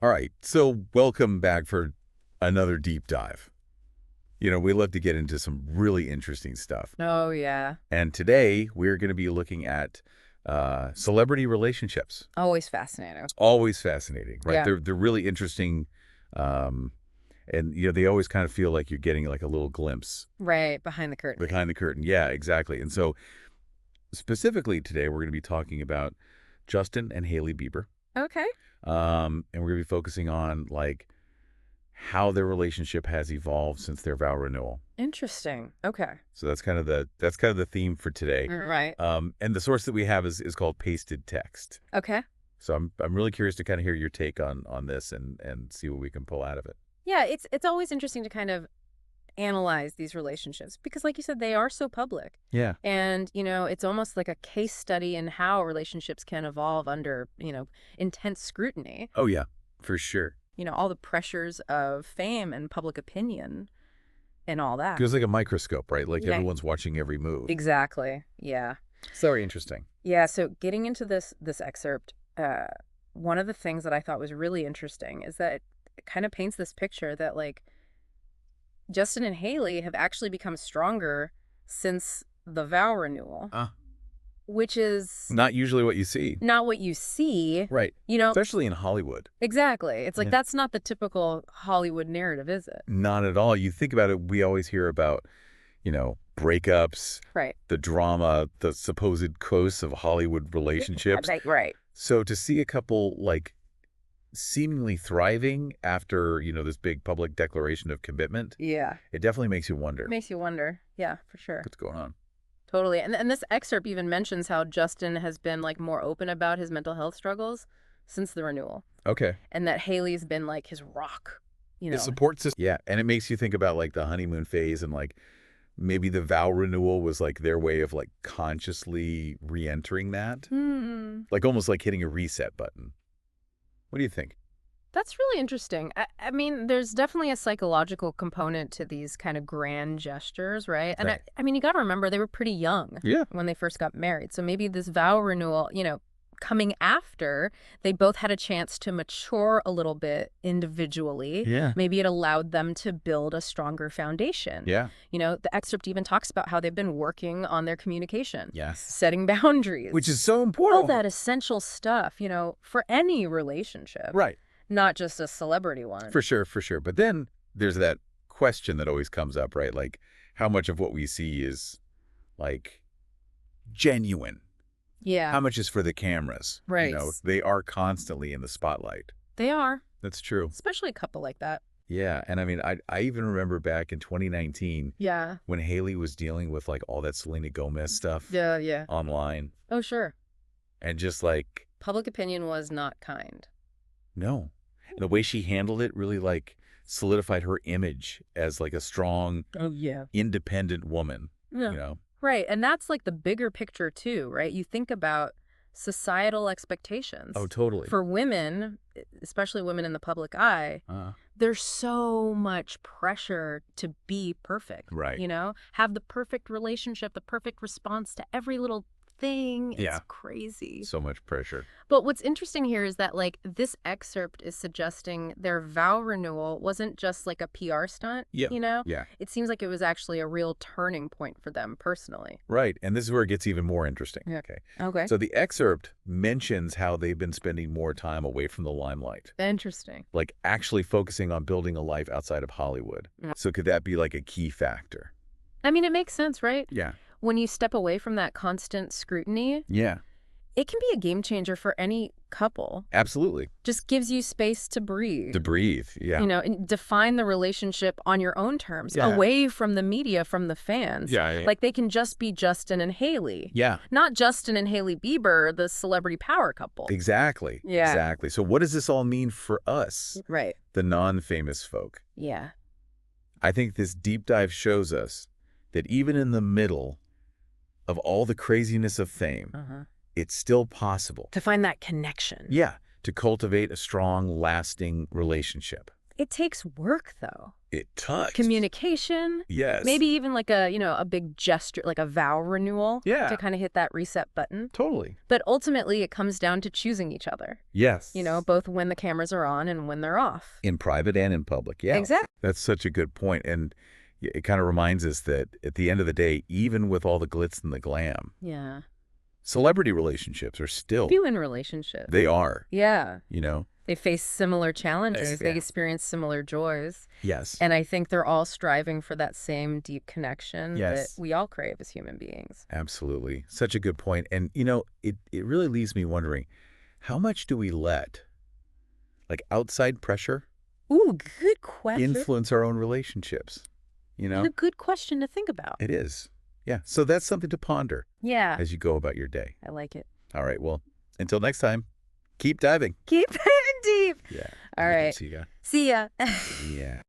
All right, so welcome back for another deep dive. We love to get into some really interesting stuff. Oh, yeah. And today we're going to be looking at celebrity relationships. Always fascinating. Always fascinating, right? Yeah. They're really interesting, and they always kind of feel like you're getting like a little glimpse Right. Behind the curtain. behind the curtain. Yeah, exactly. And so specifically today we're going to be talking about Justin and Hailey Bieber. Okay. And we're going to be focusing on like how their relationship has evolved since their vow renewal. Interesting. Okay. So that's kind of the theme for today. Right. And the source that we have is called Pasted Text. Okay. So I'm really curious to kind of hear your take on this and see what we can pull out of it. Yeah, it's always interesting to kind of analyze these relationships because, like you said, they are so public. Yeah. And, it's almost like a case study in how relationships can evolve under, intense scrutiny. Oh yeah, for sure. All the pressures of fame and public opinion and all that. Feels like a microscope, right? Like Yeah. everyone's watching every move. Exactly. Yeah. So very interesting. Yeah, so getting into this excerpt, one of the things that I thought was really interesting is that it kind of paints this picture that like Justin and Hailey have actually become stronger since the vow renewal, which is Not usually what you see. not what you see. Right. You know, Especially in Hollywood. exactly. It's like Yeah. that's not the typical Hollywood narrative, is it? Not at all. You think about it, we always hear about, breakups, Right. the drama, the supposed coasts of Hollywood relationships. Right. So to see a couple like seemingly thriving after, this big public declaration of commitment, Yeah. it definitely makes you wonder Makes you wonder. Yeah, for sure. what's going on. Totally. And this excerpt even mentions how Justin has been like more open about his mental health struggles since the renewal. Okay. And that Hailey's been like his rock, The support system. Yeah. And it makes you think about like the honeymoon phase and like maybe the vow renewal was like their way of like consciously re-entering that. Like almost like hitting a reset button. What do you think? That's really interesting. I mean, there's definitely a psychological component to these kind of grand gestures, right? And Right. I mean, you got to remember they were pretty young Yeah. when they first got married. So maybe this vow renewal, coming after, they both had a chance to mature a little bit individually. Yeah. Maybe it allowed them to build a stronger foundation. Yeah. The excerpt even talks about how they've been working on their communication, Yes. setting boundaries. Which is so all important. that essential stuff, for any relationship. Right. Not just a celebrity one. For sure. But then there's that question that always comes up, right? Like how much of what we see is like genuine? Yeah. How much is for the cameras? Right. They are constantly in the spotlight. They are. That's true. Especially a couple like that. Yeah. And I mean, I even remember back in 2019 Yeah. when Hailey was dealing with like all that Selena Gomez stuff Yeah. online Oh, sure. and just like, Public opinion was not kind. no. And the way she handled it really like solidified her image as like a strong, Oh, yeah. independent woman, Yeah. Right. And that's like the bigger picture too, right? You think about societal expectations. Oh, totally. For women, especially women in the public eye, there's so much pressure to be perfect. Right. Have the perfect relationship, the perfect response to every little thing. It's Yeah. crazy. So much pressure. But what's interesting here is that like this excerpt is suggesting their vow renewal wasn't just like a PR stunt, Yeah. Yeah. It seems like it was actually a real turning point for them personally. Right. And this is where it gets even more interesting. Yeah. Okay. Okay. So the excerpt mentions how they've been spending more time away from the limelight, Interesting. like actually focusing on building a life outside of Hollywood. Yeah. So could that be like a key factor? I mean, it makes sense, right? Yeah. When you step away from that constant scrutiny, Yeah. it can be a game changer for any couple. Absolutely. Just gives you space to breathe. To breathe. Yeah. And define the relationship on your own terms, Yeah. away from the media, from the fans. Yeah. Like they can just be Justin and Hailey. Yeah. Not Justin and Hailey Bieber, the celebrity power couple. Exactly. Yeah. Exactly. So what does this all mean for us, Right. the non-famous folk? Yeah. I think this deep dive shows us that even in the middle of all the craziness of fame, it's still possible. To find that connection. Yeah, to cultivate a strong, lasting relationship. It takes work, though. It touched. communication. Yes. Maybe even like a big gesture, like a vow renewal. Yeah. To kind of hit that reset button. Totally. But ultimately, it comes down to choosing each other. Yes. Both when the cameras are on and when they're off. In private and in public, yeah. Exactly. That's such a good point. And it kind of reminds us that at the end of the day, even with all the glitz and the glam, Yeah. celebrity relationships are still... Few-in relationships. They are. Yeah. They face similar challenges. Yeah. They experience similar joys. Yes. And I think they're all striving for that same deep connection Yes. that we all crave as human beings. Absolutely. Such a good point. And, it really leaves me wondering, how much do we let, like, outside pressure Ooh, good question. influence our own relationships? And a good question to think about. It is. Yeah. So that's something to ponder Yeah. as you go about your day. I like it. All right. Well, until next time, keep diving. Keep diving deep. Yeah. All right. See ya. See ya. Yeah.